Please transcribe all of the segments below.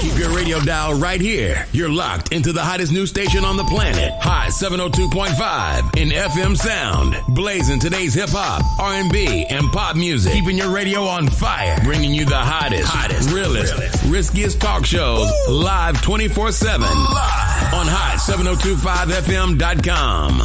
Keep your radio dial right here. You're locked into the hottest news station on the planet. Hot 702.5 in FM sound. Blazing today's hip-hop, R&B, and pop music. Keeping your radio on fire. Bringing you the hottest, realest, riskiest talk shows live 24/7 on hot7025fm.com.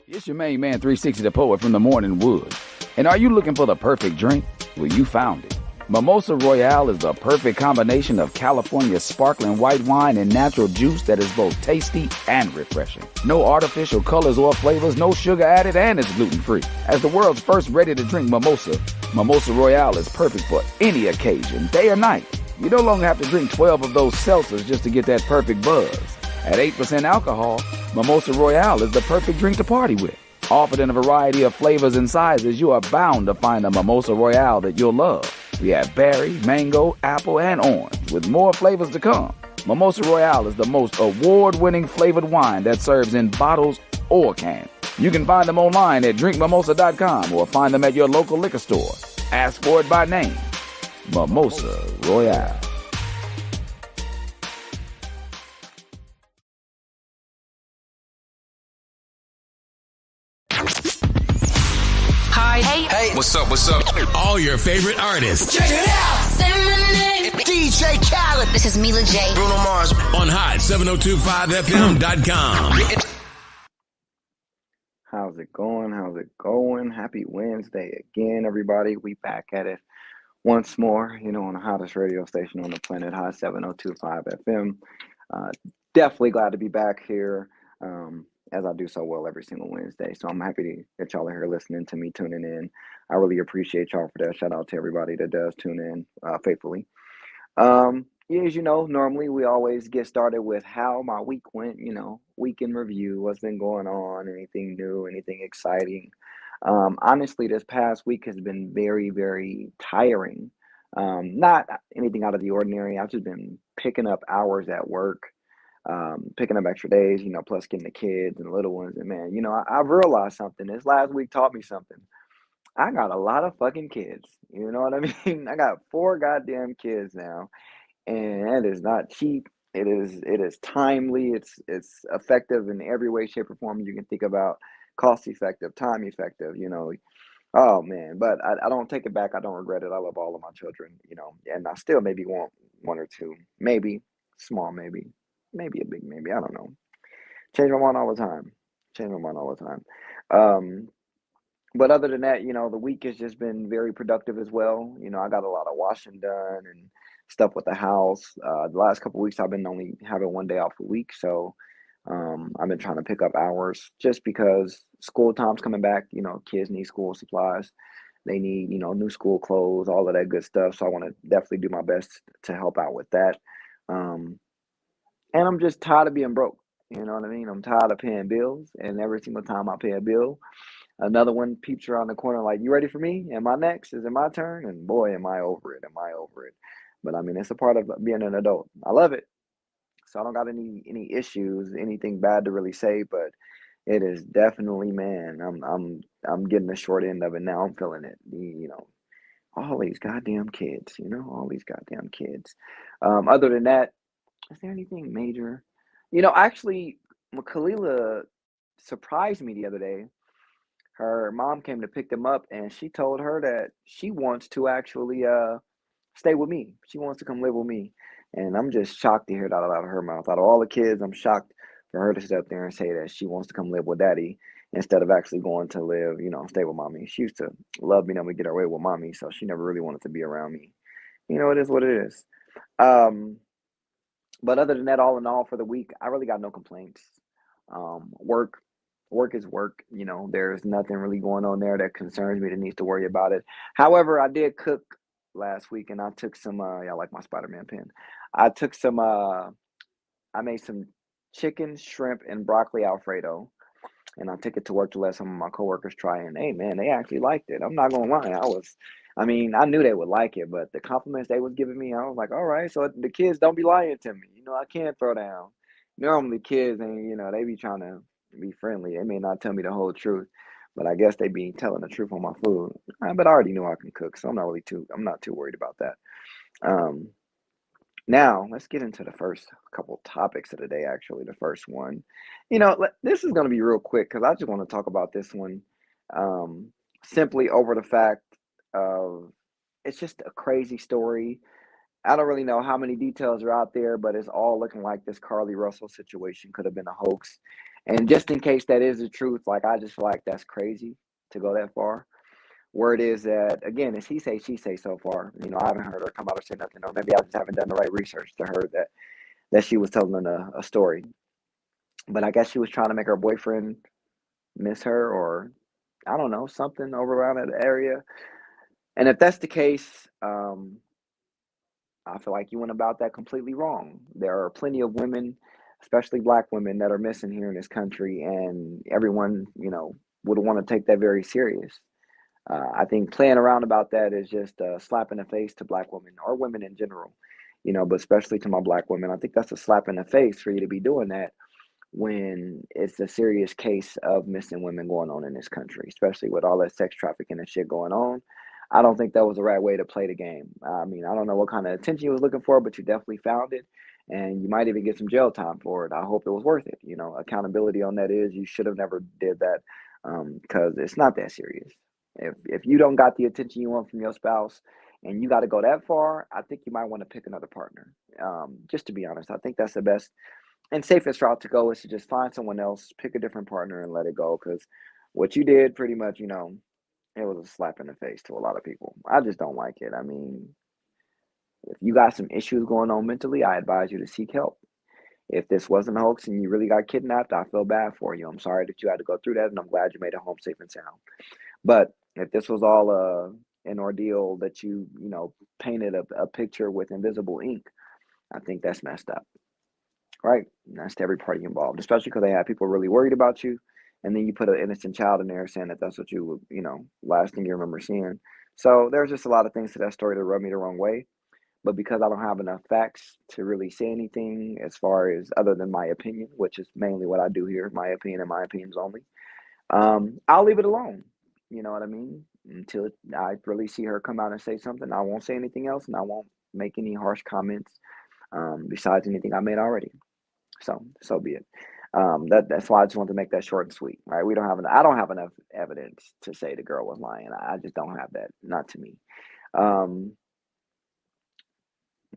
It's your main man, 360 the Poet from the Morning Wood. And are you looking for the perfect drink? Well, you found it. Mimosa Royale is the perfect combination of California's sparkling white wine and natural juice that is both tasty and refreshing. No artificial colors or flavors, no sugar added, and it's gluten-free. As the world's first ready-to-drink mimosa, Mimosa Royale is perfect for any occasion, day or night. You no longer have to drink 12 of those seltzers just to get that perfect buzz. At 8% alcohol, Mimosa Royale is the perfect drink to party with. Offered in a variety of flavors and sizes, you are bound to find a Mimosa Royale that you'll love. We have berry, mango, apple, and orange, with more flavors to come. Mimosa Royale is the most award-winning flavored wine that serves in bottles or cans. You can find them online at drinkmimosa.com or find them at your local liquor store. Ask for it by name. Mimosa Royale. Hey, what's up? All your favorite artists. Check it out. Say my name. DJ Khaled. This is Mila J. Bruno Mars. On hot7025fm.com. How's it going? Happy Wednesday again, everybody. We back at it once more, on the hottest radio station on the planet, Hot 7025 FM. Definitely glad to be back here. As I do so well every single Wednesday. So I'm happy that y'all are here listening to me, tuning in. I really appreciate y'all for that. Shout out to everybody that does tune in faithfully. As you know, normally we always get started with how my week went, week in review, what's been going on, anything new, anything exciting. Honestly, this past week has been very, very tiring. Not anything out of the ordinary. I've just been picking up hours at work. Picking up extra days, plus getting the kids and the little ones. And man, I've realized something. This last week taught me something. I got a lot of fucking kids. You know what I mean? I got 4 goddamn kids now. And that is not cheap. It is timely. It's effective in every way, shape, or form you can think about. Cost effective, time effective, Oh man, but I don't take it back. I don't regret it. I love all of my children, and I still maybe want 1 or 2, maybe small, maybe a big maybe. I don't know. Change my mind all the time. But other than that, the week has just been very productive as well. I got a lot of washing done and stuff with the house. The last couple of weeks I've been only having 1 day off a week, so I've been trying to pick up hours just because school time's coming back. Kids need school supplies. They need, new school clothes, all of that good stuff. So I want to definitely do my best to help out with that. And I'm just tired of being broke. You know what I mean? I'm tired of paying bills. And every single time I pay a bill, another one peeps around the corner like, you ready for me? Am I next? Is it my turn? And boy, am I over it. But I mean, it's a part of being an adult. I love it. So I don't got any issues, anything bad to really say, but it is definitely, man, I'm getting the short end of it now. I'm feeling it. All these goddamn kids, Other than that, is there anything major? Actually, Khalila surprised me the other day. Her mom came to pick them up, and she told her that she wants to actually stay with me. She wants to come live with me. And I'm just shocked to hear that out of her mouth. Out of all the kids, I'm shocked for her to sit up there and say that she wants to come live with daddy instead of actually going to live, stay with mommy. She used to love being able to get her way with mommy, so she never really wanted to be around me. It is what it is. But other than that, all in all, for the week, I really got no complaints. Work is work. There's nothing really going on there that concerns me that needs to worry about it. However, I did cook last week, and I took some, y'all like my Spider-Man pen. I made some chicken, shrimp, and broccoli Alfredo, and I took it to work to let some of my coworkers try, and hey, man, they actually liked it. I'm not going to lie. I knew they would like it, but the compliments they was giving me, I was like, all right, so the kids don't be lying to me. I can't throw down. Normally kids, and they be trying to be friendly. They may not tell me the whole truth, but I guess they be telling the truth on my food. But I already knew I can cook, so I'm not too worried about that. Um, Now let's get into the first couple topics of the day. Actually, the first one, this is going to be real quick because I just want to talk about this one, um, simply over the fact of it's just a crazy story. I don't really know how many details are out there, but it's all looking like this Carly Russell situation could have been a hoax. And just in case that is the truth, like I just feel like that's crazy to go that far. Word is that again, it's he say she say so far. I haven't heard her come out or say nothing, or maybe I just haven't done the right research to her that she was telling a story. But I guess she was trying to make her boyfriend miss her, or I don't know, something over around that area. And if that's the case, I feel like you went about that completely wrong. There are plenty of women, especially black women, that are missing here in this country, and everyone, would want to take that very serious. I think playing around about that is just a slap in the face to black women or women in general, but especially to my black women. I think that's a slap in the face for you to be doing that when it's a serious case of missing women going on in this country, especially with all that sex trafficking and shit going on. I don't think that was the right way to play the game. I mean, I don't know what kind of attention you was looking for, but you definitely found it, and you might even get some jail time for it. I hope it was worth it. Accountability on that is you should have never did that, because it's not that serious. If you don't got the attention you want from your spouse and you got to go that far, I think you might want to pick another partner. Just to be honest, I think that's the best and safest route to go is to just find someone else, pick a different partner, and let it go. Because what you did, pretty much, it was a slap in the face to a lot of people. I just don't like it. I mean, if you got some issues going on mentally, I advise you to seek help. If this wasn't a hoax and you really got kidnapped, I feel bad for you. I'm sorry that you had to go through that, and I'm glad you made it home safe and sound. But if this was all an ordeal that you painted a picture with invisible ink, I think that's messed up. Right? And that's to every party involved, especially because they have people really worried about you. And then you put an innocent child in there saying that that's what you would, last thing you remember seeing. So there's just a lot of things to that story that rub me the wrong way. But because I don't have enough facts to really say anything as far as other than my opinion, which is mainly what I do here, my opinion and my opinions only, I'll leave it alone. You know what I mean? Until I really see her come out and say something, I won't say anything else, and I won't make any harsh comments besides anything I made already. So be it. That's why I just want to make that short and sweet. Right? I don't have enough evidence to say the girl was lying. I just don't have that. Not to me. Um,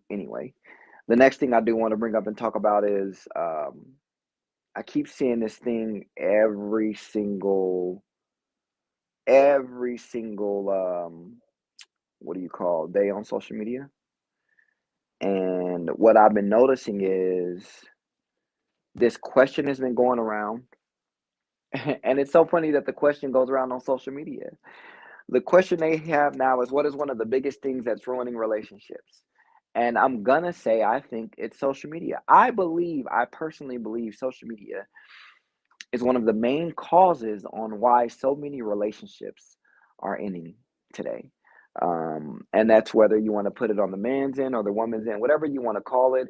anyway, the next thing I do want to bring up and talk about is I keep seeing this thing every single what do you call day on social media. And what I've been noticing is this question has been going around. And it's so funny that the question goes around on social media. The question they have now is what is one of the biggest things that's ruining relationships? And I'm gonna say I think it's social media. I personally believe social media is one of the main causes on why so many relationships are ending today. And that's whether you want to put it on the man's end or the woman's end, whatever you want to call it.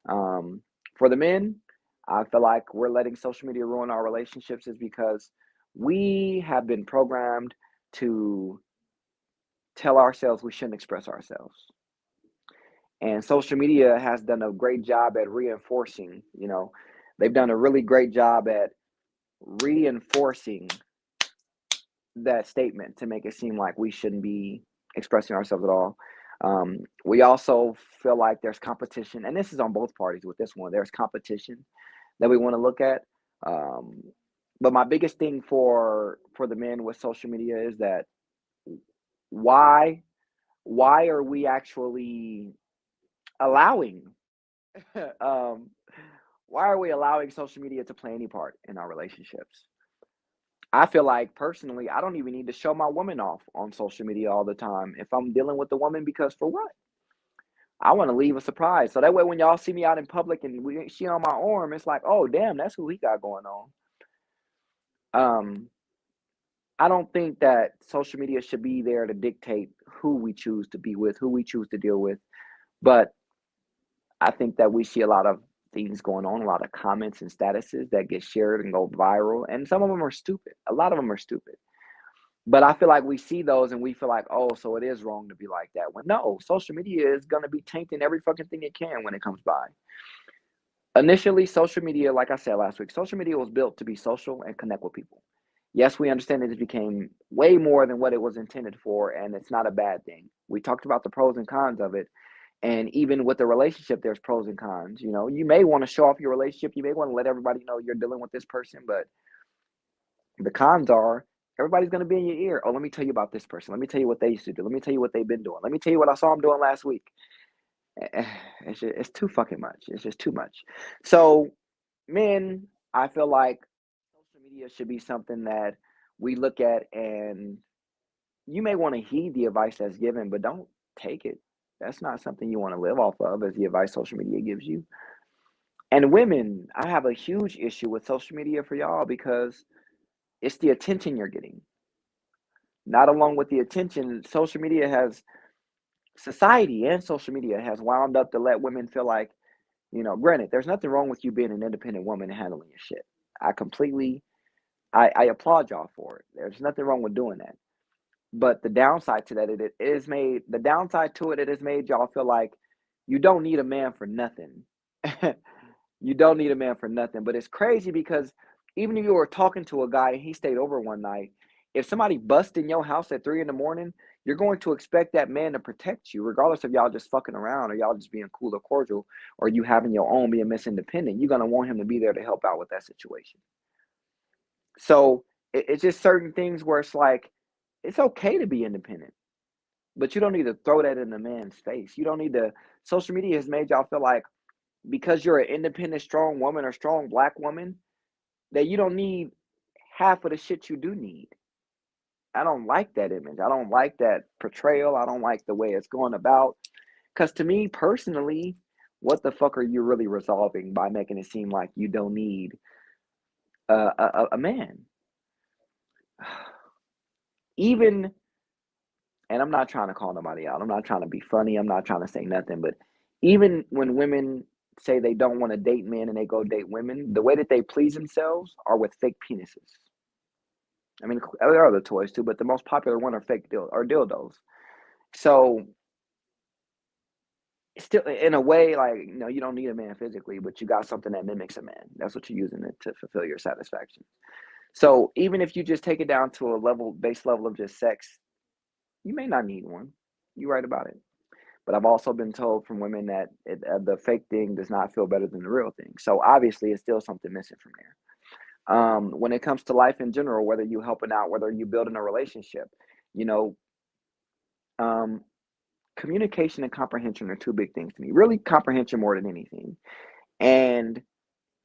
For the men, I feel like we're letting social media ruin our relationships is because we have been programmed to tell ourselves we shouldn't express ourselves. And social media has done a great job at reinforcing, they've done a really great job at reinforcing that statement to make it seem like we shouldn't be expressing ourselves at all. We also feel like there's competition, and this is on both parties with this one. There's competition that we want to look at. Um, but my biggest thing for the men with social media is that why why are we actually allowing um, why are we allowing social media to play any part in our relationships? I feel like personally, I don't even need to show my woman off on social media all the time if I'm dealing with the woman because for what? I want to leave a surprise. So that way when y'all see me out in public and she on my arm, it's like, oh damn, that's who he got going on. Um, I don't think that social media should be there to dictate who we choose to be with, who we choose to deal with. But I think that we see a lot of things going on, a lot of comments and statuses that get shared and go viral, and some of them are stupid. A lot of them are stupid. But I feel like we see those and we feel like, oh, so it is wrong to be like that. When no, social media is gonna be tainting every fucking thing it can when it comes by. Initially, social media, like I said last week, social media was built to be social and connect with people. Yes, we understand that it became way more than what it was intended for, and it's not a bad thing. We talked about the pros and cons of it. And even with the relationship, there's pros and cons. You know, you may want to show off your relationship. You may want to let everybody know you're dealing with this person, but the cons are everybody's going to be in your ear. Oh, let me tell you about this person. Let me tell you what they used to do. Let me tell you what they've been doing. Let me tell you what I saw them doing last week. It's too fucking much. It's just too much. So, men, I feel like social media should be something that we look at, and you may want to heed the advice that's given, but don't take it. That's not something you want to live off of as the advice social media gives you. And women, I have a huge issue with social media for y'all because it's the attention you're getting. Not along with the attention, social media has society and social media has wound up to let women feel like, granted, there's nothing wrong with you being an independent woman and handling your shit. I completely, I applaud y'all for it. There's nothing wrong with doing that. But the downside to that, the downside to it, it has made y'all feel like you don't need a man for nothing. You don't need a man for nothing. But it's crazy because even if you were talking to a guy and he stayed over one night, if somebody busts in your house at 3 in the morning, you're going to expect that man to protect you, regardless of y'all just fucking around or y'all just being cool or cordial or you having your own, being Miss Independent. You're gonna want him to be there to help out with that situation. So it's just certain things where it's like it's okay to be independent, but you don't need to throw that in the man's face. You don't need to. Social media has made y'all feel like because you're an independent, strong woman or strong black woman, that you don't need half of the shit you do need. I don't like that image. I don't like that portrayal. I don't like the way it's going about. Because to me personally, what the fuck are you really resolving by making it seem like you don't need a man? Even, and I'm not trying to call nobody out. I'm not trying to be funny. I'm not trying to say nothing. But even when women say they don't want to date men and they go date women, the way that they please themselves are with fake penises. I mean, there are other toys too, but the most popular one are dildos. So still, in a way, like you don't need a man physically, but you got something that mimics a man. That's what you're using it to fulfill your satisfaction. So even if you just take it down to a base level of just sex, you may not need one. You're right about it. But I've also been told from women that the fake thing does not feel better than the real thing. So obviously, it's still something missing from there. When it comes to life in general, whether you helping out, whether you building a relationship, you know, um, communication and comprehension are two big things to me. Really, comprehension more than anything. And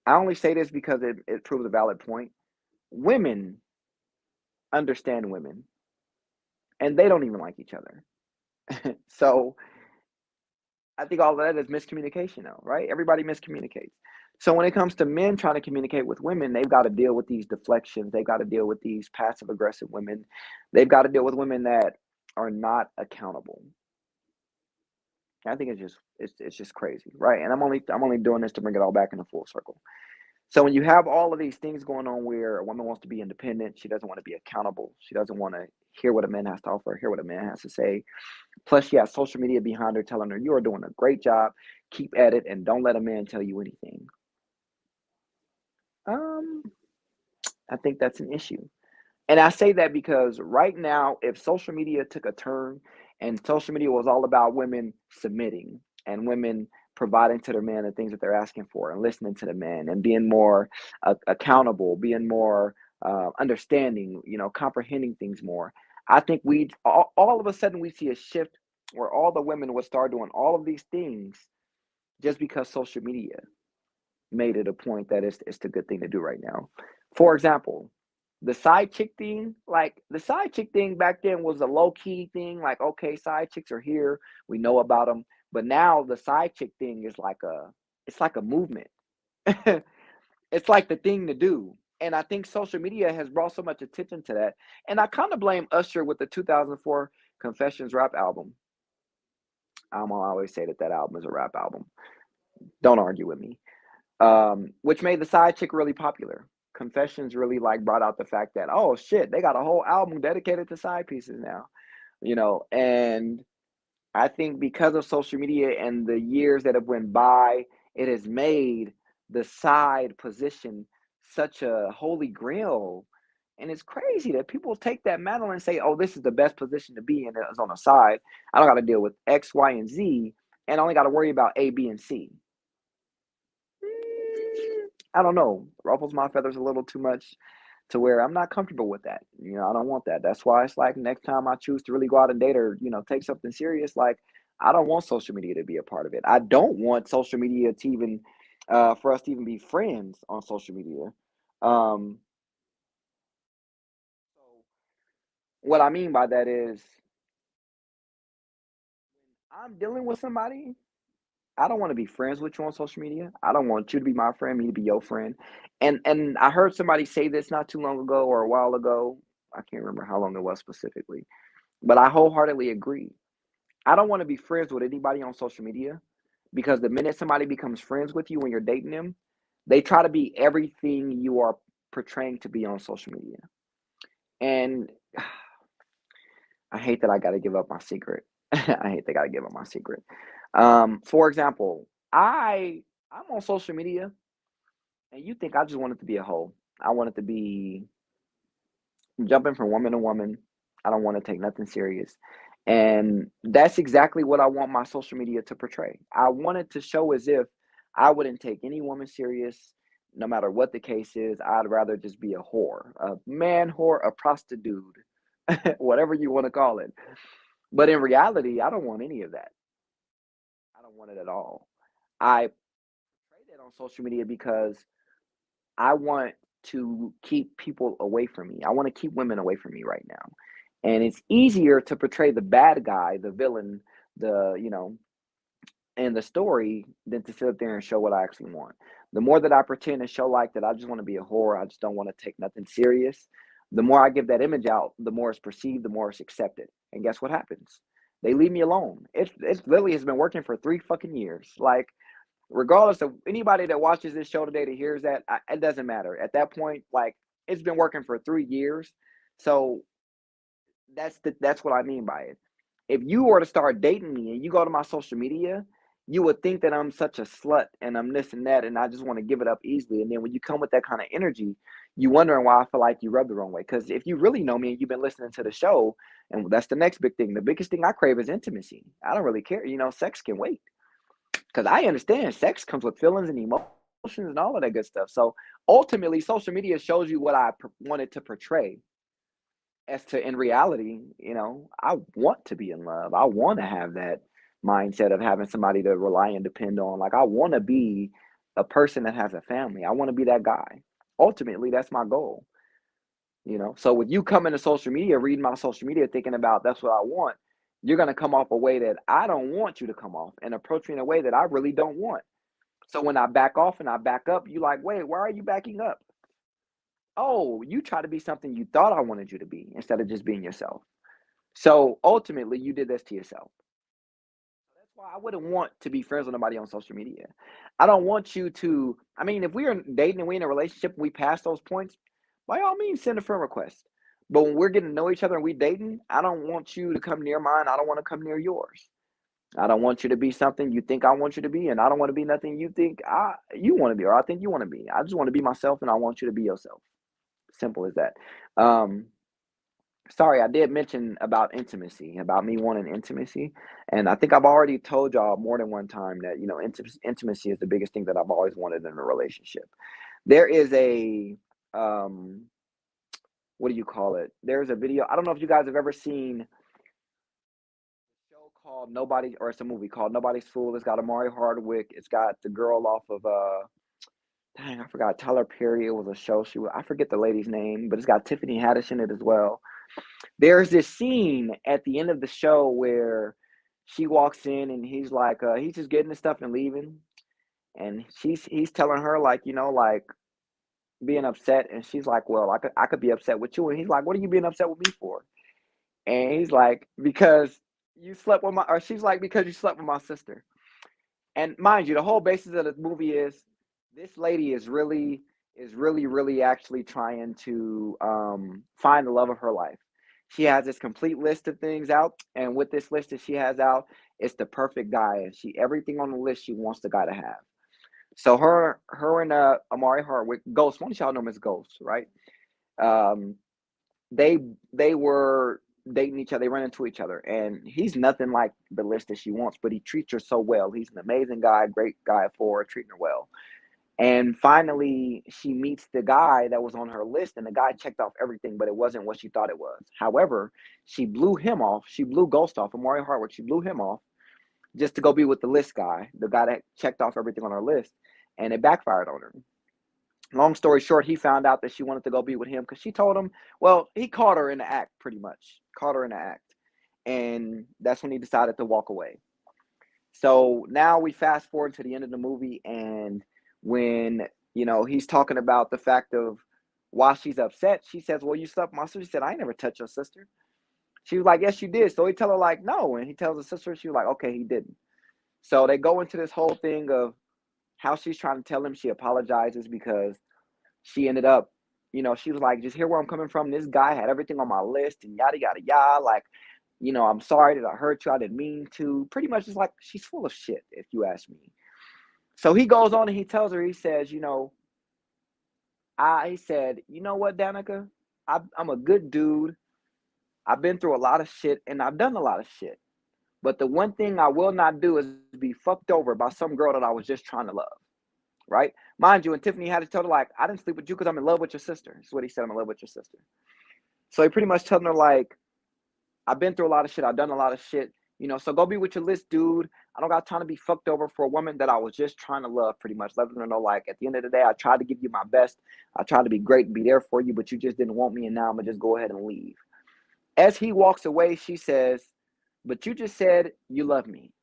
I only say this because it proves a valid point. Women understand women, and they don't even like each other. So I think all of that is miscommunication, though, right? Everybody miscommunicates. So when it comes to men trying to communicate with women, they've got to deal with these deflections. They've got to deal with these passive aggressive women. They've got to deal with women that are not accountable. I think it's just crazy, right? And I'm only doing this to bring it all back in a full circle. So when you have all of these things going on where a woman wants to be independent, she doesn't want to be accountable. She doesn't want to hear what a man has to offer, hear what a man has to say. Plus, she has social media behind her telling her, you are doing a great job. Keep at it and don't let a man tell you anything. Um, I think that's an issue. And I say that because right now, if social media took a turn and social media was all about women submitting and women providing to their man the things that they're asking for and listening to the man and being more accountable, being more understanding, comprehending things more, I think we'd all of a sudden we see a shift where all the women would start doing all of these things just because social media made it a point that it's the good thing to do right now. For example, the side chick thing back then was a low key thing. Like, okay, side chicks are here, we know about them, but now the side chick thing is it's like a movement. It's like the thing to do. And I think social media has brought so much attention to that. And I kind of blame Usher with the 2004 Confessions rap album. I'm gonna always say that album is a rap album. Don't argue with me. Which made the side chick really popular Confessions really like brought out the fact that, oh shit, they got a whole album dedicated to side pieces now, and I think because of social media and the years that have went by, it has made the side position such a holy grail. And it's crazy that people take that mantle and say, oh, this is the best position to be in. It's on the side. I don't got to deal with X, Y, and Z, and I only got to worry about A, B, and C. I don't know. Ruffles my feathers a little too much to where I'm not comfortable with that. I don't want that. That's why it's like next time I choose to really go out and date or, take something serious, like I don't want social media to be a part of it. I don't want social media to even for us to even be friends on social media. Um, so what I mean by that is I'm dealing with somebody. I don't want to be friends with you on social media. I don't want you to be my friend, me to be your friend. And I heard somebody say this not too long ago or a while ago. I can't remember how long it was specifically, but I wholeheartedly agree. I don't want to be friends with anybody on social media because the minute somebody becomes friends with you when you're dating them, they try to be everything you are portraying to be on social media. And I hate that I got to give up my secret. I hate that I got to give up my secret. For example, I'm on social media, and you think I just want it to be a hoe. I want it to be jumping from woman to woman. I don't want to take nothing serious. And that's exactly what I want my social media to portray. I want it to show as if I wouldn't take any woman serious, no matter what the case is. I'd rather just be a whore, a man whore, a prostitute, whatever you want to call it. But in reality, I don't want any of that. I don't want it at all. I portray that on social media because I want to keep people away from me. I want to keep women away from me right now. And it's easier to portray the bad guy, the villain, the, and the story than to sit up there and show what I actually want. The more that I pretend and show like that I just want to be a whore, I just don't want to take nothing serious, the more I give that image out, the more it's perceived, the more it's accepted. And guess what happens? They leave me alone. It literally has been working for 3 fucking years. Like, regardless of anybody that watches this show today that hears that, it doesn't matter. At that point, like, it's been working for 3 years. So that's what I mean by it. If you were to start dating me and you go to my social media, you would think that I'm such a slut and I'm this and that and I just want to give it up easily. And then when you come with that kind of energy, you wondering why I feel like you rubbed the wrong way. Because if you really know me and you've been listening to the show, and that's the next big thing. The biggest thing I crave is intimacy. I don't really care. Sex can wait. Because I understand sex comes with feelings and emotions and all of that good stuff. So ultimately, social media shows you what I wanted to portray. As to in reality, I want to be in love. I want to have that mindset of having somebody to rely and depend on. Like, I want to be a person that has a family. I want to be that guy. Ultimately, that's my goal. So with you coming to social media, reading my social media, thinking about that's what I want, you're going to come off a way that I don't want you to come off and approach me in a way that I really don't want. So when I back off and I back up, you like, wait, why are you backing up? Oh, you try to be something you thought I wanted you to be instead of just being yourself. So ultimately, you did this to yourself. That's why I wouldn't want to be friends with nobody on social media. I don't want you to, I mean, if we are dating and we in a relationship and we pass those points, by all means, send a friend request. But when we're getting to know each other and we dating, I don't want you to come near mine. I don't want to come near yours. I don't want you to be something you think I want you to be, and I don't want to be nothing you think you want to be or I think you want to be. I just want to be myself, and I want you to be yourself. Simple as that. Um, Sorry, I did mention about intimacy, about me wanting intimacy, and I think I've already told y'all more than one time that intimacy is the biggest thing that I've always wanted in a relationship. There is a what do you call it? There's a video. I don't know if you guys have ever seen a show called Nobody, or it's a movie called Nobody's Fool. It's got Amari Hardwick. It's got the girl off of dang, I forgot Tyler Perry. It was a show. I forget the lady's name, but it's got Tiffany Haddish in it as well. There's this scene at the end of the show where she walks in and he's like, he's just getting the stuff and leaving. And he's telling her, like, like being upset. And she's like, well, I could be upset with you. And he's like, what are you being upset with me for? And he's like, because you slept with or she's like, because you slept with my sister. And mind you, the whole basis of the movie is this lady is really is really, really actually trying to find the love of her life. She has this complete list of things out, and with this list that she has out, it's the perfect guy, and she everything on the list she wants the guy to have. So her and Amari Hardwick, Ghost, one of y'all know him as Ghost, right? Um, they they were dating each other, they run into each other, and he's nothing like the list that she wants, but he treats her so well. He's an amazing guy, great guy for her, treating her well. And finally, she meets the guy that was on her list, and the guy checked off everything, but it wasn't what she thought it was. However, she blew him off. She blew Ghost off, Amari Hardwick. She blew him off just to go be with the list guy, the guy that checked off everything on her list, and it backfired on her. Long story short, he found out that she wanted to go be with him because she told him, well, he caught her in the act pretty much, caught her in the act. And that's when he decided to walk away. So now we fast forward to the end of the movie, and when he's talking about the fact of why she's upset, she says, "Well, you slept with my sister." She said, "I ain't never touched your sister." She was like, "Yes, you did." So he tell her like, "No," and he tells the sister. She was like, "Okay, he didn't." So they go into this whole thing of how she's trying to tell him she apologizes because she ended up, she was like, "Just hear where I'm coming from. This guy had everything on my list and yada yada yada. Like, I'm sorry that I hurt you. I didn't mean to." Pretty much it's like she's full of shit, if you ask me. So he goes on and he tells her, he says, he said, "You know what, Danica? I'm a good dude. I've been through a lot of shit and I've done a lot of shit. But the one thing I will not do is be fucked over by some girl that I was just trying to love." Right? Mind you, and Tiffany had to tell her, like, "I didn't sleep with you because I'm in love with your sister." That's what he said. "I'm in love with your sister." So he pretty much telling her, like, "I've been through a lot of shit. I've done a lot of shit. So go be with your list, dude. I don't got time to be fucked over for a woman that I was just trying to love," pretty much. Letting her know, like, at the end of the day, I tried to give you my best. I tried to be great and be there for you, but you just didn't want me, and now I'm going to just go ahead and leave. As he walks away, she says, "But you just said you love me."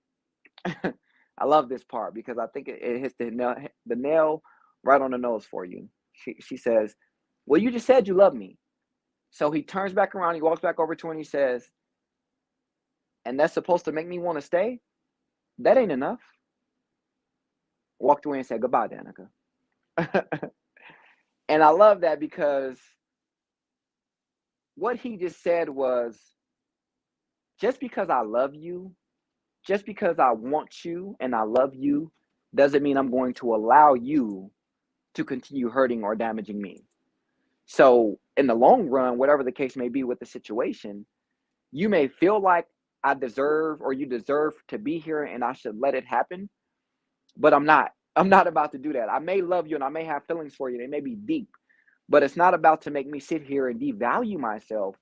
I love this part because I think it hits the nail right on the nose for you. She says, "Well, you just said you love me." So he turns back around, he walks back over to her, and he says, "And that's supposed to make me want to stay? That ain't enough." Walked away and said, "Goodbye, Danica." And I love that because what he just said was, just because I love you, just because I want you and I love you, doesn't mean I'm going to allow you to continue hurting or damaging me. So in the long run, whatever the case may be with the situation, you may feel like I deserve or you deserve to be here and I should let it happen, but I'm not. I'm not about to do that. I may love you and I may have feelings for you. They may be deep, but it's not about to make me sit here and devalue myself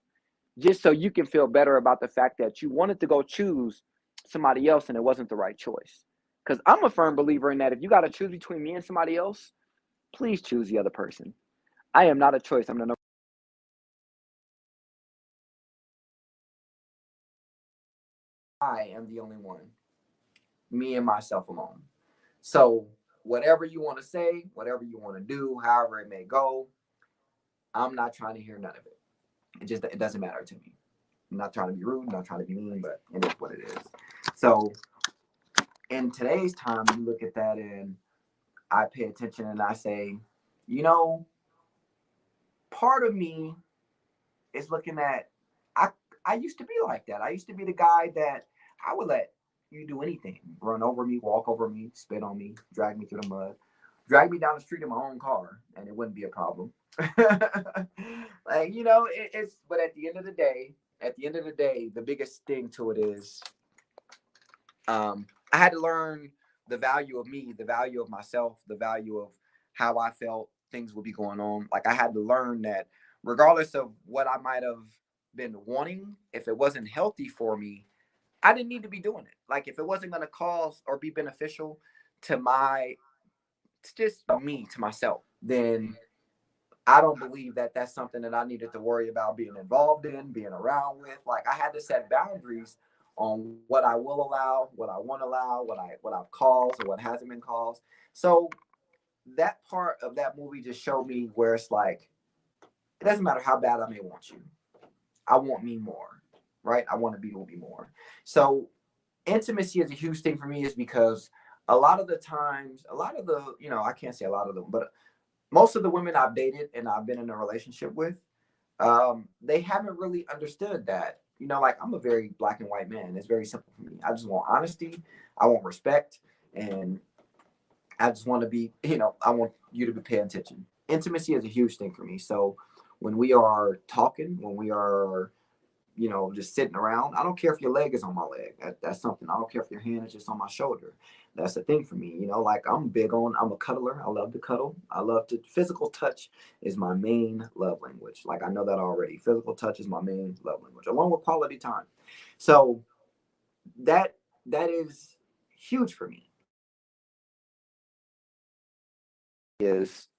just so you can feel better about the fact that you wanted to go choose somebody else and it wasn't the right choice. Because I'm a firm believer in that if you got to choose between me and somebody else, please choose the other person. I am not a choice. I'm the number. I am the only one. Me and myself alone. So whatever you want to say, whatever you want to do, however it may go, I'm not trying to hear none of it. It doesn't matter to me. I'm not trying to be rude, I'm not trying to be mean, but it is what it is. So in today's time, you look at that and I pay attention and I say, you know, part of me is looking at I I used to be like that. I used to be the guy that I would let you do anything. Run over me, walk over me, spit on me, drag me through the mud, drag me down the street in my own car, and it wouldn't be a problem. Like, it's but at the end of the day, the biggest thing to it is I had to learn the value of me, the value of myself, the value of how I felt things would be going on. Like I had to learn that regardless of what I might have been wanting, if it wasn't healthy for me, I didn't need to be doing it. Like if it wasn't going to cause or be beneficial to it's just me, to myself, then I don't believe that that's something that I needed to worry about being involved in, being around with. Like I had to set boundaries on what I will allow, what I won't allow, what I've caused or what hasn't been caused. So that part of that movie just showed me where it's like it doesn't matter how bad I may want you. I want me more, right? I want to be with me more. So intimacy is a huge thing for me is because a lot of the times, a lot of the, I can't say a lot of them, but most of the women I've dated and I've been in a relationship with, they haven't really understood that. Like, I'm a very black and white man. It's very simple for me. I just want honesty. I want respect, and I just want to be, I want you to be paying attention. Intimacy is a huge thing for me. So when we are talking, when we are, just sitting around, I don't care if your leg is on my leg. That's something. I don't care if your hand is just on my shoulder. That's the thing for me. Like, I'm a cuddler. I love to cuddle. Physical touch is my main love language. Like, I know that already. Physical touch is my main love language, along with quality time. So that that is huge for me. Is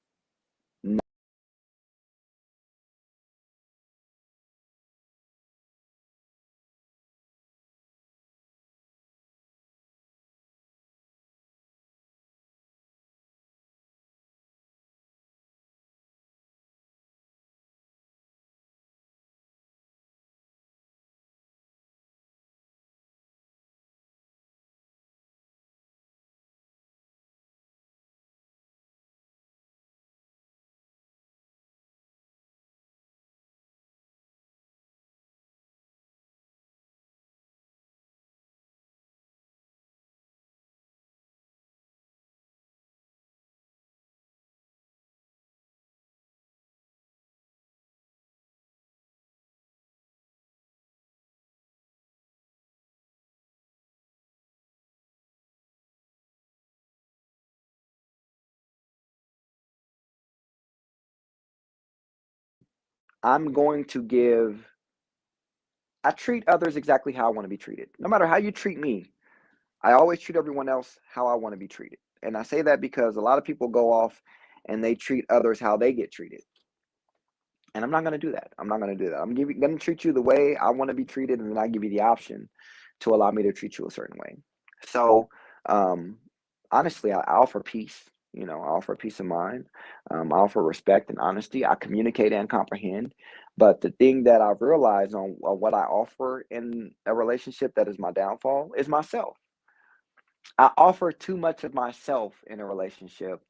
I'm going to give I treat others exactly how I want to be treated. No matter how you treat me, I always treat everyone else how I want to be treated. And I say that because a lot of people go off and they treat others how they get treated. And I'm not going to do that. I'm not going to do that. I'm going to treat you the way I want to be treated, and then I give you the option to allow me to treat you a certain way. So, um, honestly, I offer peace. I offer peace of mind. I offer respect and honesty. I communicate and comprehend. But the thing that I've realized on what I offer in a relationship that is my downfall is myself. I offer too much of myself in a relationship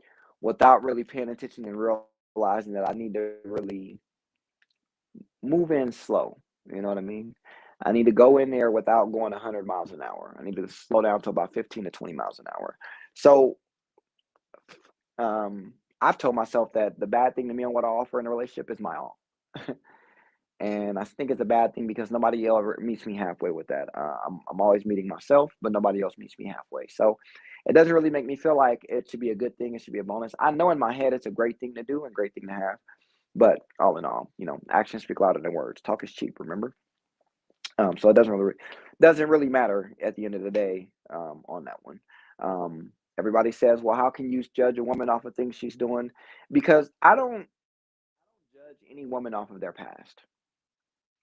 without really paying attention and realizing that I need to really move in slow. You know what I mean? I need to go in there without going 100 miles an hour. I need to slow down to about 15 to 20 miles an hour. So, I've told myself that the bad thing to me on what I offer in a relationship is my all. And I think it's a bad thing because nobody ever meets me halfway with that. I'm always meeting myself, but nobody else meets me halfway. So it doesn't really make me feel like it should be a good thing. It should be a bonus. I know in my head it's a great thing to do and great thing to have. But all in all, actions speak louder than words. Talk is cheap, remember? So it doesn't really matter at the end of the day, on that one. Everybody says, well, how can you judge a woman off of things she's doing? Because I don't judge any woman off of their past.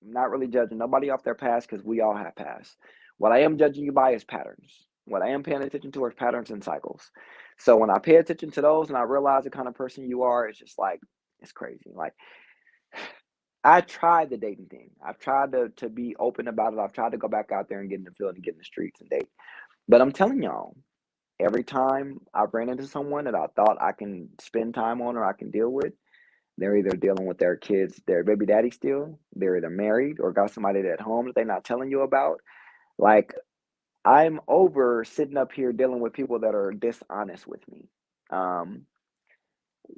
I'm not really judging nobody off their past because we all have past. What I am judging you by is patterns. What I am paying attention to is patterns and cycles. So when I pay attention to those and I realize the kind of person you are, it's just like, it's crazy. Like, I tried the dating thing. I've tried to be open about it. I've tried to go back out there and get in the field and get in the streets and date. But I'm telling y'all, every time I ran into someone that I thought I can spend time on or I can deal with, they're either dealing with their kids, their baby daddy still, they're either married or got somebody at home that they're not telling you about. Like, I'm over sitting up here dealing with people that are dishonest with me. Um,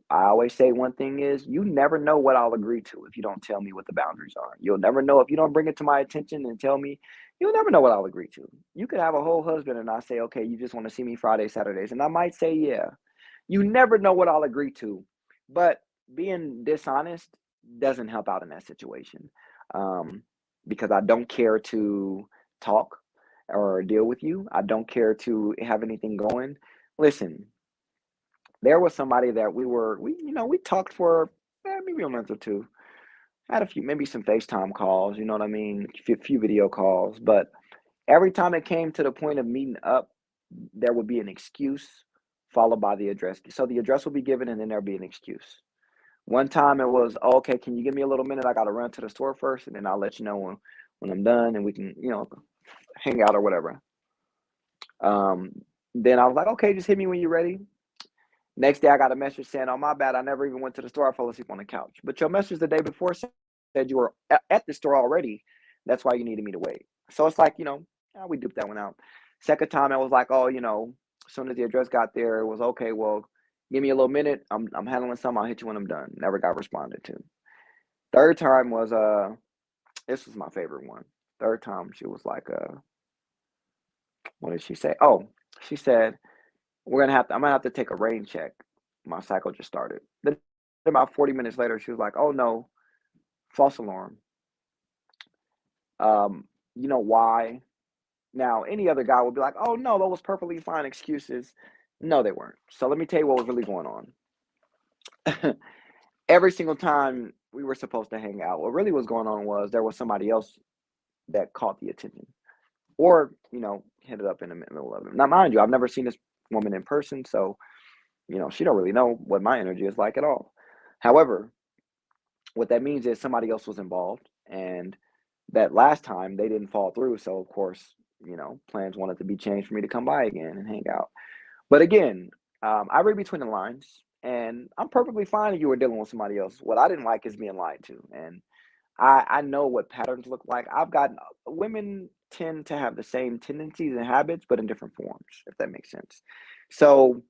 I always say one thing is you never know what I'll agree to if you don't tell me what the boundaries are. You'll never know if you don't bring it to my attention and tell me, you'll never know what I'll agree to. You could have a whole husband and I say, okay, you just want to see me Fridays, Saturdays. And I might say, yeah. You never know what I'll agree to. But being dishonest doesn't help out in that situation, um, because I don't care to talk or deal with you. I don't care to have anything going. Listen, there was somebody that we talked for maybe a month or two. Had a few, maybe some FaceTime calls, you know what I mean? A few video calls. But every time it came to the point of meeting up, there would be an excuse followed by the address. So the address would be given and then there'd be an excuse. One time it was, "Oh, okay, can you give me a little minute? I got to run to the store first, and then I'll let you know when I'm done and we can, hang out or whatever." Um, then I was like, okay, just hit me when you're ready. Next day, I got a message saying, "Oh, my bad. I never even went to the store. I fell asleep on the couch." But your message the day before said you were at the store already. That's why you needed me to wait. So it's like, we duped that one out. Second time, I was like, "Oh, as soon as the address got there, it was okay. Well, give me a little minute. I'm handling something. I'll hit you when I'm done." Never got responded to. Third time was this was my favorite one. Third time, she was like, what did she say? Oh, she said, I'm gonna have to take a rain check. My cycle just started. Then about 40 minutes later, she was like, "Oh no, false alarm." You know why? Now, any other guy would be like, "Oh no, that was perfectly fine excuses." No, they weren't. So let me tell you what was really going on. Every single time we were supposed to hang out, what really was going on was there was somebody else that caught the attention, or hit it up in the middle of it. Now, mind you, I've never seen this woman in person, so she don't really know what my energy is like at all. However, what that means is somebody else was involved, and that last time they didn't fall through. So of course, plans wanted to be changed for me to come by again and hang out. But again, I read between the lines, and I'm perfectly fine if you were dealing with somebody else. What I didn't like is being lied to, and I know what patterns look like. I've gotten women tend to have the same tendencies and habits, but in different forms, if that makes sense. So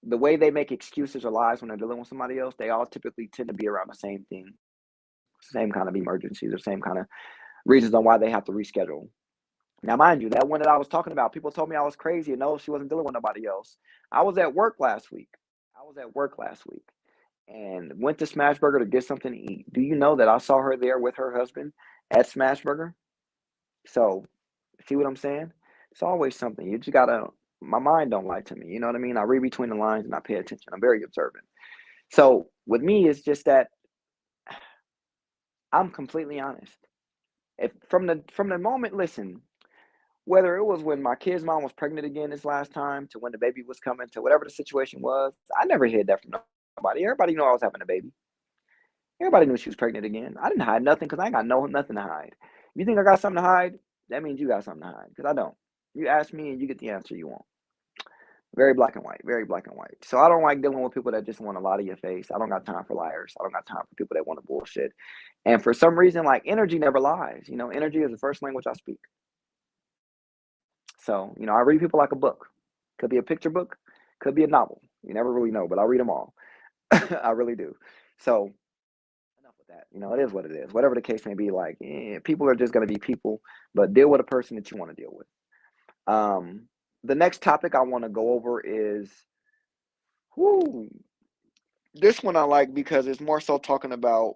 the way they make excuses or lies when they're dealing with somebody else, they all typically tend to be around the same thing, same kind of emergencies or same kind of reasons on why they have to reschedule. Now, mind you, that one that I was talking about, people told me I was crazy and no, she wasn't dealing with nobody else. I was at work last week. I was at work last week and went to Smashburger to get something to eat. Do you know that I saw her there with her husband at Smashburger? So, see what I'm saying? It's always something. You just gotta. My mind don't lie to me. You know what I mean? I read between the lines and I pay attention. I'm very observant. So with me, it's just that I'm completely honest. If from the moment, listen, whether it was when my kid's mom was pregnant again this last time, to when the baby was coming, to whatever the situation was, I never hid that from nobody. Everybody knew I was having a baby. Everybody knew she was pregnant again. I didn't hide nothing because I ain't got nothing to hide. You think I got something to hide? That means you got something to hide because I don't. You ask me and you get the answer you want. Very black and white, very black and white. So I don't like dealing with people that just want to lie to your face. I don't got time for liars. I don't got time for people that want to bullshit. And for some reason, like energy never lies. Energy is the first language I speak. So, I read people like a book. Could be a picture book, could be a novel. You never really know, but I read them all. I really do. So enough with that. It is what it is. Whatever the case may be, like people are just gonna be people, but deal with a person that you want to deal with. The next topic I want to go over is whoo, this one I like because it's more so talking about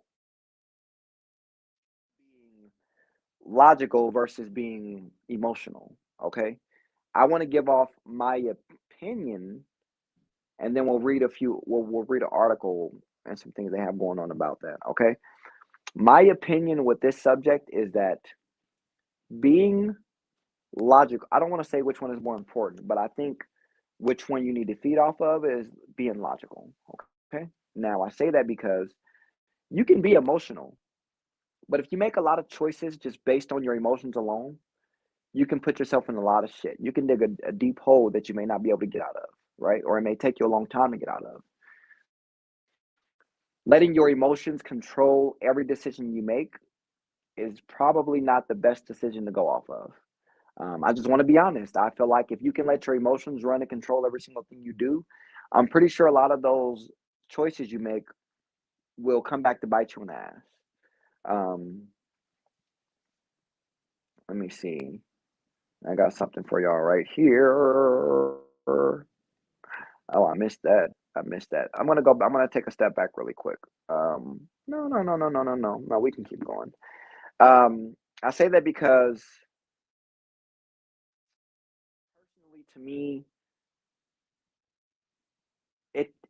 being logical versus being emotional. Okay. I want to give off my opinion and then we'll read an article and some things they have going on about that. Okay. My opinion with this subject is that being logical, I don't want to say which one is more important, but I think which one you need to feed off of is being logical. Okay. Now I say that because you can be emotional, but if you make a lot of choices just based on your emotions alone, you can put yourself in a lot of shit. You can dig a deep hole that you may not be able to get out of, right? Or it may take you a long time to get out of. Letting your emotions control every decision you make is probably not the best decision to go off of. I just want to be honest. I feel like if you can let your emotions run and control every single thing you do, I'm pretty sure a lot of those choices you make will come back to bite you in the ass. Um, Let me see. I got something for y'all right here. Oh, I missed that. I missed that. I'm gonna take a step back really quick. No, no, no, no, no, no, no. No, we can keep going. I say that because personally, to me,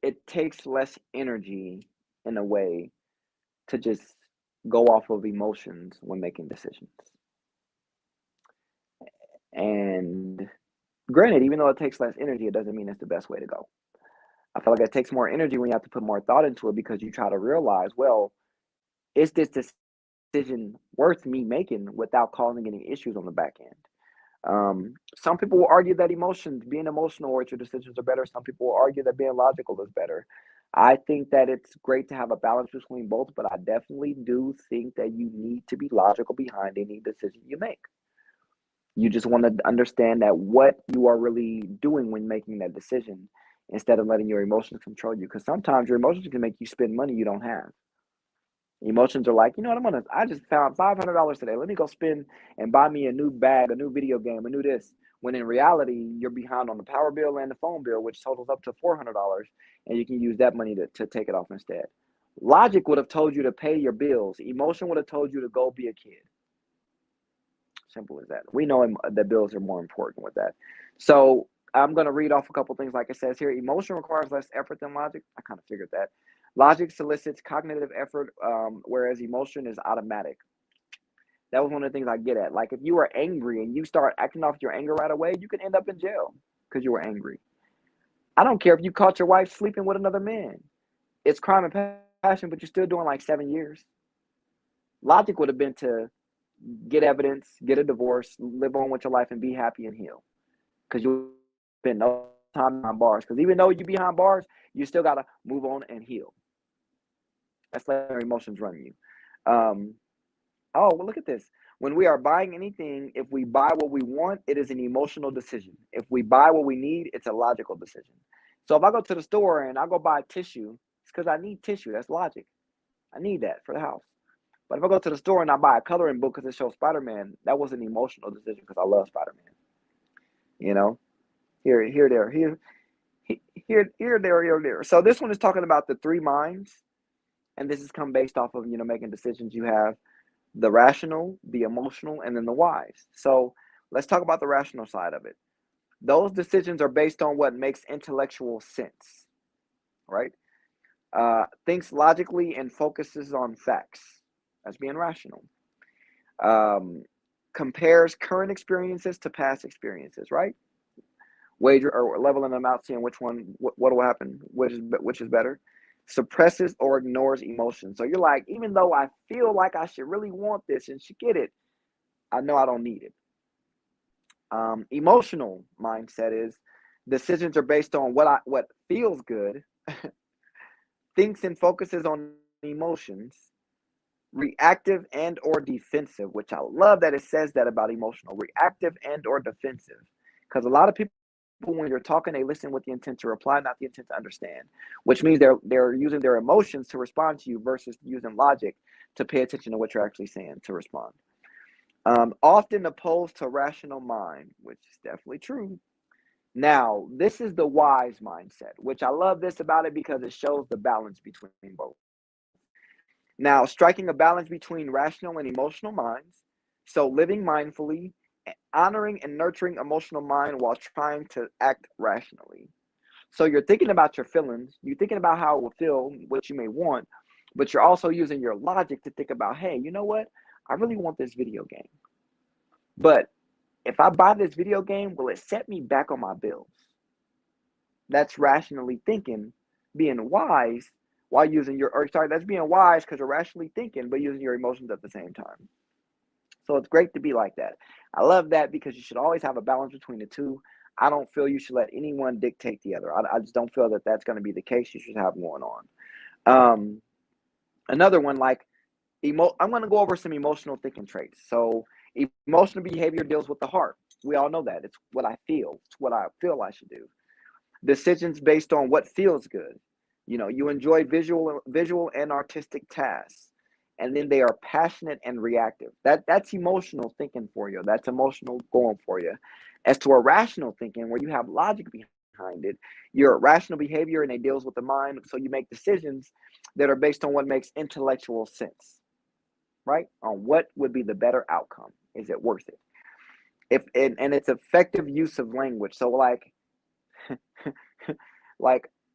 it takes less energy in a way to just go off of emotions when making decisions. And granted, even though it takes less energy, it doesn't mean it's the best way to go. I feel like it takes more energy when you have to put more thought into it because you try to realize, well, is this decision worth me making without causing any issues on the back end? Some people will argue that being emotional or your decisions are better. Some people will argue that being logical is better. I think that it's great to have a balance between both, but I definitely do think that you need to be logical behind any decision you make. You just want to understand that what you are really doing when making that decision instead of letting your emotions control you. Because sometimes your emotions can make you spend money you don't have. Emotions are like, you know what, I just found $500 today. Let me go spend and buy me a new bag, a new video game, a new this. When in reality, you're behind on the power bill and the phone bill, which totals up to $400, and you can use that money to take it off instead. Logic would have told you to pay your bills. Emotion would have told you to go be a kid. Simple as that. We know that bills are more important with that. So I'm going to read off a couple things like it says here. Emotion requires less effort than logic. I kind of figured that. Logic solicits cognitive effort, whereas emotion is automatic. That was one of the things I get at. Like if you are angry and you start acting off your anger right away, you can end up in jail because you were angry. I don't care if you caught your wife sleeping with another man. It's crime and passion, but you're still doing like 7 years. Logic would have been to get evidence, get a divorce, live on with your life, and be happy and heal. Because you spend no time behind bars. Because even though you're behind bars, you still got to move on and heal. That's letting your emotions run you. Oh, well, look at this. When we are buying anything, if we buy what we want, it is an emotional decision. If we buy what we need, it's a logical decision. So if I go to the store and I go buy tissue, it's because I need tissue. That's logic. I need that for the house. But if I go to the store and I buy a coloring book because it shows Spider-Man, that was an emotional decision because I love Spider-Man. You know, there. So this one is talking about the three minds, and this is come based off of making decisions. You have the rational, the emotional, and then the wise. So let's talk about the rational side of it. Those decisions are based on what makes intellectual sense, right? Thinks logically and focuses on facts. That's being rational. Compares current experiences to past experiences, right? Wager or leveling them out, seeing which one, what will happen, which is better. Suppresses or ignores emotions. So you're like, even though I feel like I should really want this and should get it, I know I don't need it. Emotional mindset is decisions are based on what feels good, thinks and focuses on emotions, reactive and or defensive, which I love that it says that about emotional, reactive and or defensive, because a lot of people, when you're talking, they listen with the intent to reply, not the intent to understand, which means they're using their emotions to respond to you versus using logic to pay attention to what you're actually saying to respond. Often opposed to rational mind, which is definitely true. Now, this is the wise mindset, which I love this about it because it shows the balance between both. Now, striking a balance between rational and emotional minds. So living mindfully, honoring and nurturing emotional mind while trying to act rationally. So you're thinking about your feelings, you're thinking about how it will feel, what you may want, but you're also using your logic to think about, hey, you know what? I really want this video game. But if I buy this video game, will it set me back on my bills? That's rationally thinking, being wise while using that's being wise because you're rationally thinking, but using your emotions at the same time. So it's great to be like that. I love that because you should always have a balance between the two. I don't feel you should let anyone dictate the other. I just don't feel that that's going to be the case you should have going on. Another one, like I'm going to go over some emotional thinking traits. So emotional behavior deals with the heart. We all know that. It's what I feel. It's what I feel I should do. Decisions based on what feels good. You enjoy visual and artistic tasks. And then they are passionate and reactive. That's emotional thinking for you. That's emotional going for you. As to a rational thinking, where you have logic behind it, your rational behavior and it deals with the mind. So you make decisions that are based on what makes intellectual sense, right? On what would be the better outcome. Is it worth it? And it's effective use of language. So like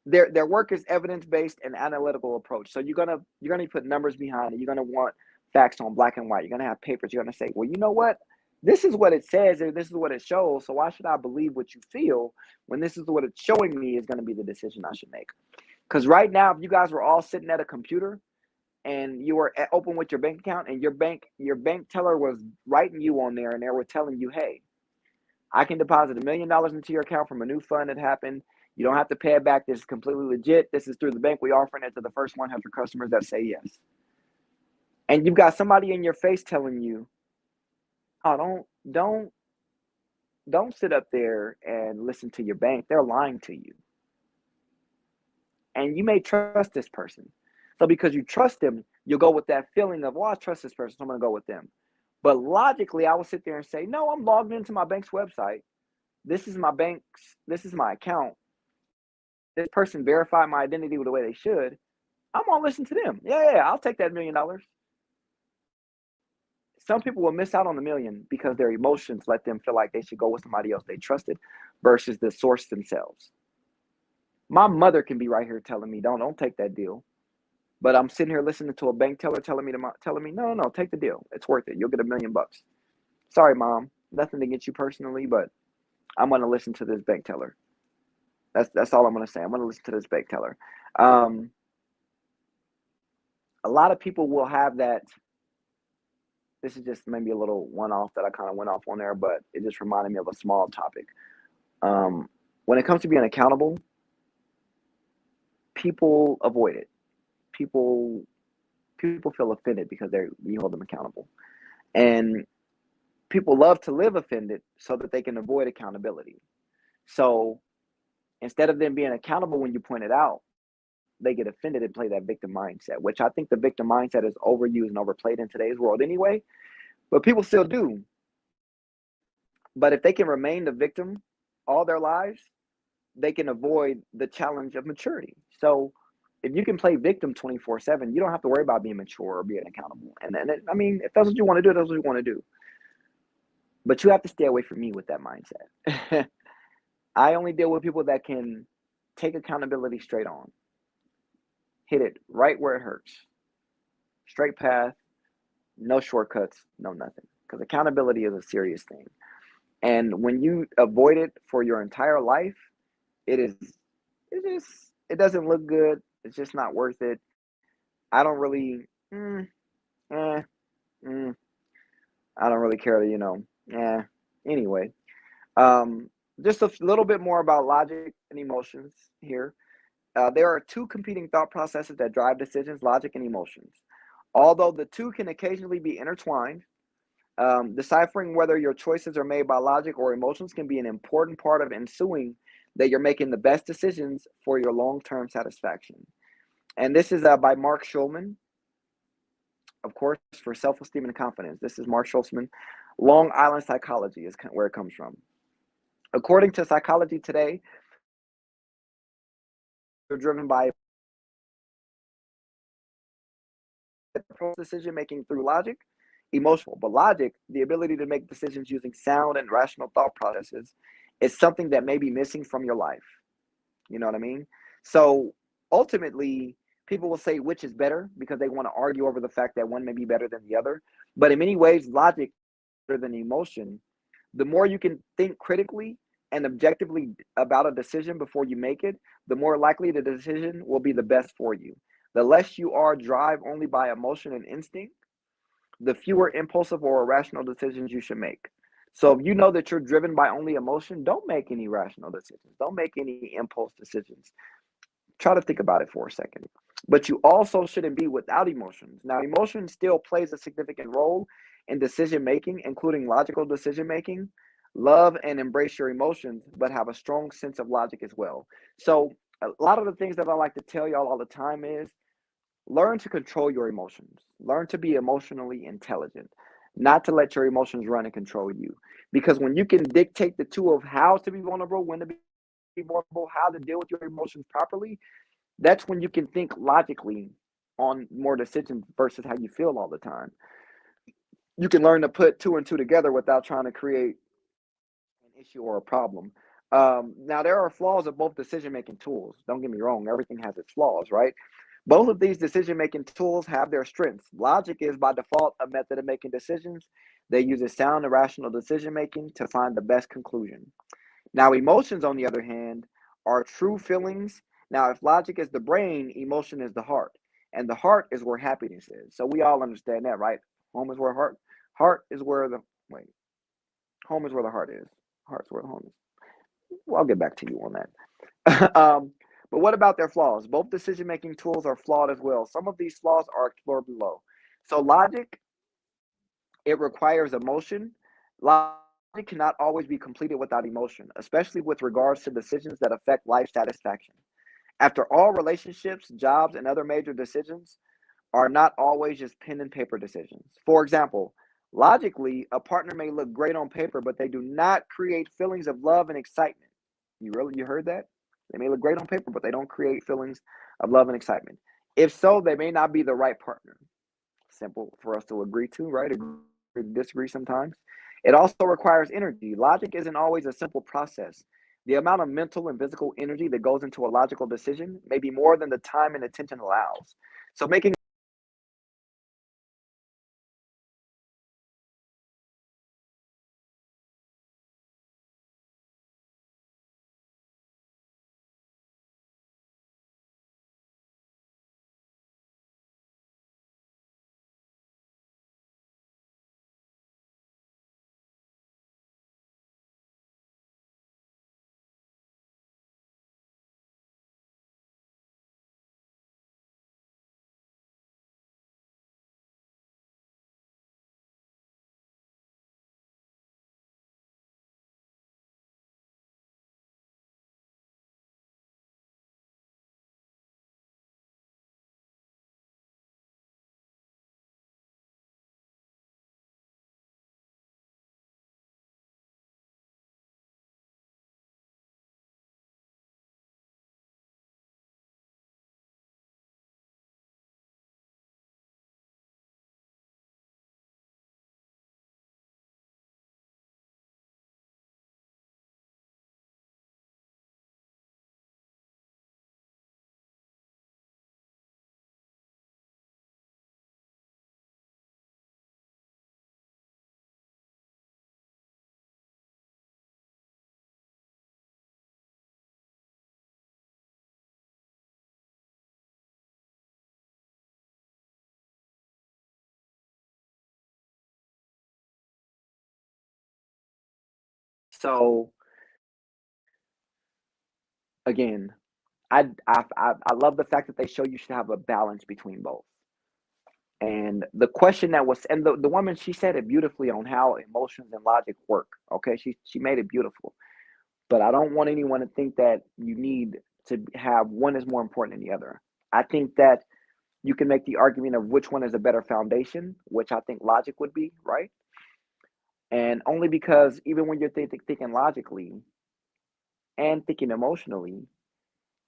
their work is evidence-based and analytical approach. So you're gonna put numbers behind it. You're gonna want facts on black and white. You're gonna have papers. You're gonna say, well, you know what? This is what it says, and this is what it shows. So why should I believe what you feel when this is what it's showing me is gonna be the decision I should make? Because right now, if you guys were all sitting at a computer and you were open with your bank account and your bank teller was writing you on there and they were telling you, hey, I can deposit $1 million into your account from a new fund that happened. You don't have to pay it back. This is completely legit. This is through the bank. We offering it to the first 100 customers that say yes. And you've got somebody in your face telling you, "Oh, don't sit up there and listen to your bank. They're lying to you." And you may trust this person. So because you trust them, you'll go with that feeling of, well, I trust this person, so I'm going to go with them. But logically, I will sit there and say, no, I'm logged into my bank's website. This is my account. This person verified my identity the way they should. I'm going to listen to them. Yeah, I'll take that $1 million. Some people will miss out on the million because their emotions let them feel like they should go with somebody else they trusted versus the source themselves. My mother can be right here telling me, don't take that deal. But I'm sitting here listening to a bank teller telling me, no, take the deal. It's worth it. You'll get $1 million. Sorry, Mom. Nothing against you personally, but I'm going to listen to this bank teller. That's all I'm going to say. I'm going to listen to this bank teller. A lot of people will have that. This is just maybe a little one-off that I kind of went off on there, but it just reminded me of a small topic. When it comes to being accountable, people avoid it. People feel offended because you hold them accountable. And people love to live offended so that they can avoid accountability. So instead of them being accountable when you point it out, they get offended and play that victim mindset, which I think the victim mindset is overused and overplayed in today's world anyway, but people still do. But if they can remain the victim all their lives, they can avoid the challenge of maturity. So if you can play victim 24/7, you don't have to worry about being mature or being accountable. And I mean, if that's what you want to do, that's what you want to do. But you have to stay away from me with that mindset. I only deal with people that can take accountability straight on. Hit it right where it hurts. Straight path, no shortcuts, no nothing. Because accountability is a serious thing. And when you avoid it for your entire life, it doesn't look good. It's just not worth it. I don't really, I don't really care to, anyway. Just a little bit more about logic and emotions here. There are two competing thought processes that drive decisions, logic and emotions. Although the two can occasionally be intertwined, deciphering whether your choices are made by logic or emotions can be an important part of ensuing that you're making the best decisions for your long-term satisfaction. And this is by Mark Schulman, of course, for self-esteem and confidence. This is Mark Schulman. Long Island Psychology is where it comes from. According to Psychology Today, you're driven by decision making through logic, emotional. But logic, the ability to make decisions using sound and rational thought processes, is something that may be missing from your life. You know what I mean? So ultimately, people will say which is better because they want to argue over the fact that one may be better than the other. But in many ways, logic is better than emotion. The more you can think critically and objectively about a decision before you make it, the more likely the decision will be the best for you. The less you are drive only by emotion and instinct, the fewer impulsive or irrational decisions you should make. So if you know that you're driven by only emotion, don't make any rational decisions. Don't make any impulse decisions. Try to think about it for a second. But you also shouldn't be without emotions. Now, emotion still plays a significant role in decision making, including logical decision making. Love and embrace your emotions, but have a strong sense of logic as well. So a lot of the things that I like to tell y'all all the time is learn to control your emotions. Learn to be emotionally intelligent, not to let your emotions run and control you. Because when you can dictate the two of how to be vulnerable, when to be vulnerable, how to deal with your emotions properly, that's when you can think logically on more decisions versus how you feel all the time. You can learn to put two and two together without trying to create an issue or a problem. Now, there are flaws of both decision making tools. Don't get me wrong, everything has its flaws, right? Both of these decision making tools have their strengths. Logic is by default a method of making decisions. They use a sound and rational decision making to find the best conclusion. Now, emotions, on the other hand, are true feelings. Now, if logic is the brain, emotion is the heart. And the heart is where happiness is. So we all understand that, right? Home is where heart is where the wait. Home is where the heart is. Hearts worth wholeness. Well, I'll get back to you on that. But what about their flaws? Both decision making tools are flawed as well. Some of these flaws are explored below. So, logic, it requires emotion. Logic cannot always be completed without emotion, especially with regards to decisions that affect life satisfaction. After all, relationships, jobs, and other major decisions are not always just pen and paper decisions. For example, logically, a partner may look great on paper, but they do not create feelings of love and excitement. You heard that? They may look great on paper, but they don't create feelings of love and excitement. If so, they may not be the right partner. Simple for us to agree to, right? Agree to disagree sometimes. It also requires energy. Logic isn't always a simple process. The amount of mental and physical energy that goes into a logical decision may be more than the time and attention allows. So making so again, I love the fact that they show you should have a balance between both. And the question that was, and the woman, she said it beautifully on how emotions and logic work. Okay, she made it beautiful. But I don't want anyone to think that you need to have one is more important than the other. I think that you can make the argument of which one is a better foundation, which I think logic would be, right? And only because even when you're thinking logically and thinking emotionally,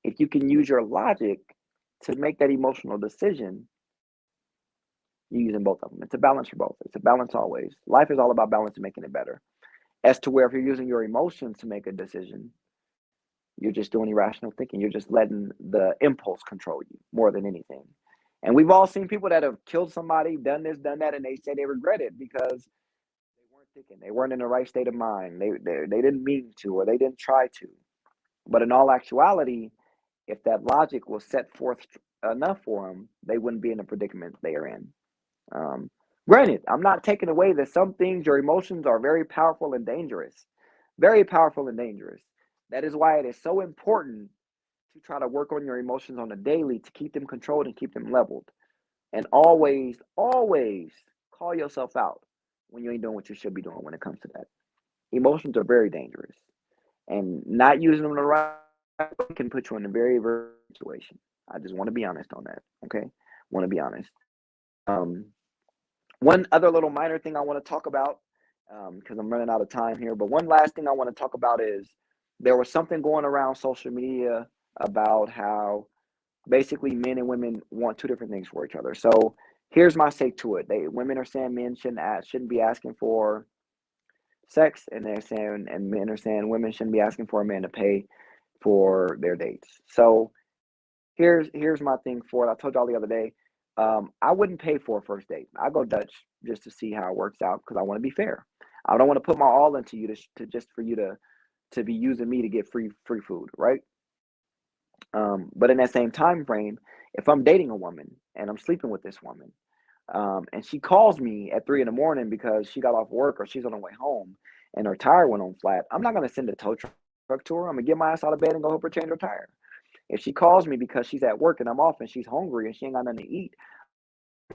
if you can use your logic to make that emotional decision, you're using both of them. It's a balance for both. It's a balance always. Life is all about balance and making it better. As to where if you're using your emotions to make a decision, you're just doing irrational thinking. You're just letting the impulse control you more than anything. And we've all seen people that have killed somebody, done this, done that, and they say they regret it because they weren't thinking, they weren't in the right state of mind, they didn't mean to, or they didn't try to. But in all actuality, if that logic was set forth enough for them, they wouldn't be in the predicament they are in. Um, Granted, I'm not taking away that some things, your emotions are very powerful and dangerous. Very powerful and dangerous. That is why it is so important to try to work on your emotions on a daily to keep them controlled and keep them leveled. And always, always call yourself out when you ain't doing what you should be doing when it comes to that. Emotions are very dangerous. And not using them the right way can put you in a very, very situation. I just want to be honest on that. Okay. Want to be honest. Um, One other little minor thing I want to talk about, because I'm running out of time here, but one last thing I want to talk about is there was something going around social media about how basically men and women want two different things for each other. So here's my take to it. Women are saying men shouldn't be asking for sex, and they're saying and men are saying women shouldn't be asking for a man to pay for their dates. So here's my thing for it. I told y'all the other day, I wouldn't pay for a first date. I go Dutch just to see how it works out because I want to be fair. I don't want to put my all into you to just for you to be using me to get free food, right? But in that same time frame, if I'm dating a woman and I'm sleeping with this woman, and she calls me at 3 in the morning because she got off work or she's on her way home, and her tire went on flat, I'm not gonna send a tow truck to her. I'm gonna get my ass out of bed and go help her change her tire. If she calls me because she's at work and I'm off and she's hungry and she ain't got nothing to eat,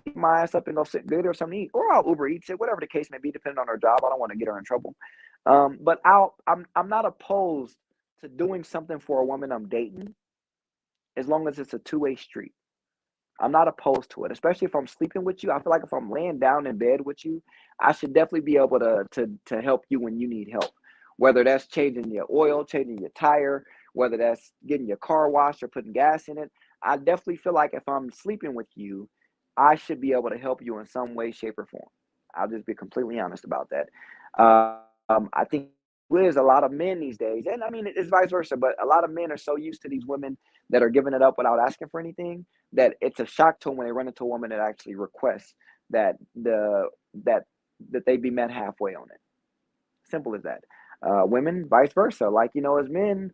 get my ass up and go get her something to eat, or I'll Uber Eats it, whatever the case may be, depending on her job. I don't want to get her in trouble. But I'm not opposed to doing something for a woman I'm dating, as long as it's a two-way street. I'm not opposed to it, especially if I'm sleeping with you. I feel like if I'm laying down in bed with you, I should definitely be able to help you when you need help. Whether that's changing your oil, changing your tire, whether that's getting your car washed or putting gas in it. I definitely feel like if I'm sleeping with you, I should be able to help you in some way, shape, or form. I'll just be completely honest about that. I think there's a lot of men these days, and I mean it's vice versa, but a lot of men are so used to these women that are giving it up without asking for anything that it's a shock to them when they run into a woman that actually requests that that they be met halfway on it. Simple as that. Women, vice versa. Like, as men,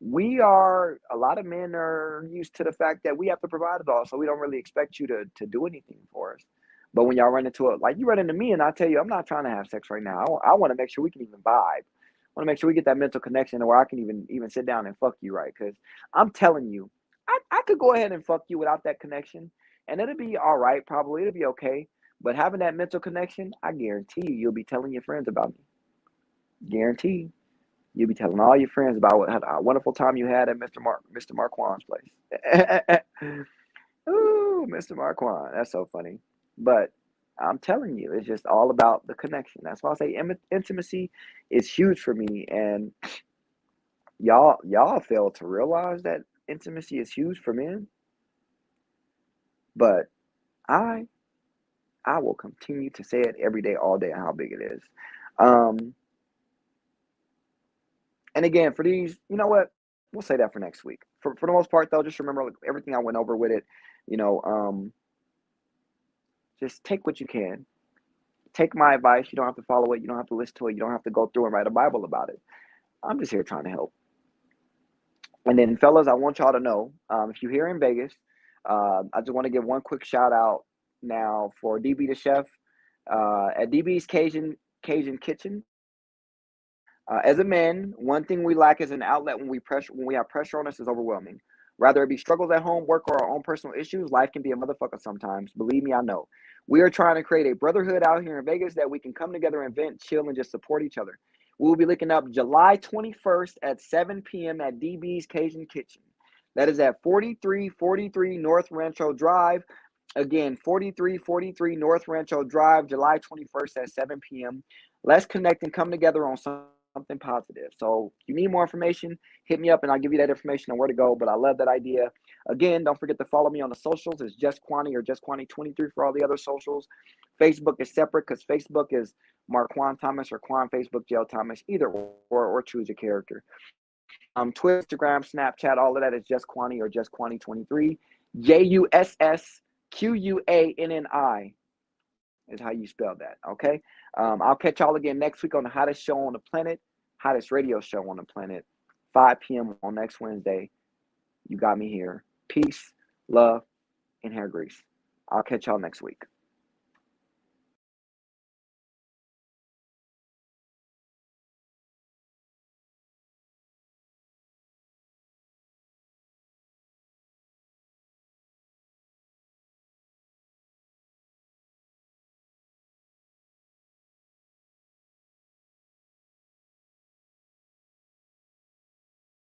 a lot of men are used to the fact that we have to provide it all, so we don't really expect you to do anything for us. But when y'all run into it, like you run into me and I tell you, I'm not trying to have sex right now. I want to make sure we can even vibe. I want to make sure we get that mental connection where I can even sit down and fuck you right. Because I'm telling you, I could go ahead and fuck you without that connection, and it'll be all right. Probably it'll be okay. But having that mental connection, I guarantee you'll be telling your friends about me. Guarantee. You'll be telling all your friends about what a wonderful time you had at Mr. Marquand's place. Ooh, Mr. Marquand. That's so funny. But I'm telling you, it's just all about the connection. That's why I say intimacy is huge for me. And y'all fail to realize that intimacy is huge for men. But I will continue to say it every day, all day, how big it is. And again, for these, you know what? We'll say that for next week. For the most part, though, just remember everything I went over with it. Just take what you can. Take my advice. You don't have to follow it. You don't have to listen to it. You don't have to go through and write a Bible about it. I'm just here trying to help. And then, fellas, I want y'all to know, if you're here in Vegas, I just want to give one quick shout out now for DB the chef at DB's Cajun Kitchen. As a man, one thing we lack is an outlet when we have pressure on us is overwhelming. Rather it be struggles at home, work, or our own personal issues, life can be a motherfucker sometimes. Believe me, I know. We are trying to create a brotherhood out here in Vegas that we can come together and vent, chill, and just support each other. We will be looking up July 21st at 7 p.m. at DB's Cajun Kitchen. That is at 4343 North Rancho Drive. Again, 4343 North Rancho Drive, July 21st at 7 p.m. Let's connect and come together on something positive. So if you need more information, hit me up and I'll give you that information on where to go. But I love that idea. Again, don't forget to follow me on the socials. It's Juss Quanni or Juss Quanni 23 for all the other socials. Facebook is separate because Facebook is Marquand Thomas or Quan Facebook Jail Thomas, either or choose your character. Twitter, Instagram, Snapchat, all of that is Juss Quanni or Juss Quanni 23. JUSSQUANNI is how you spell that. Okay. I'll catch y'all again next week on the hottest show on the planet, hottest radio show on the planet, 5 p.m. on next Wednesday. You got me here. Peace, love, and hair grease. I'll catch y'all next week.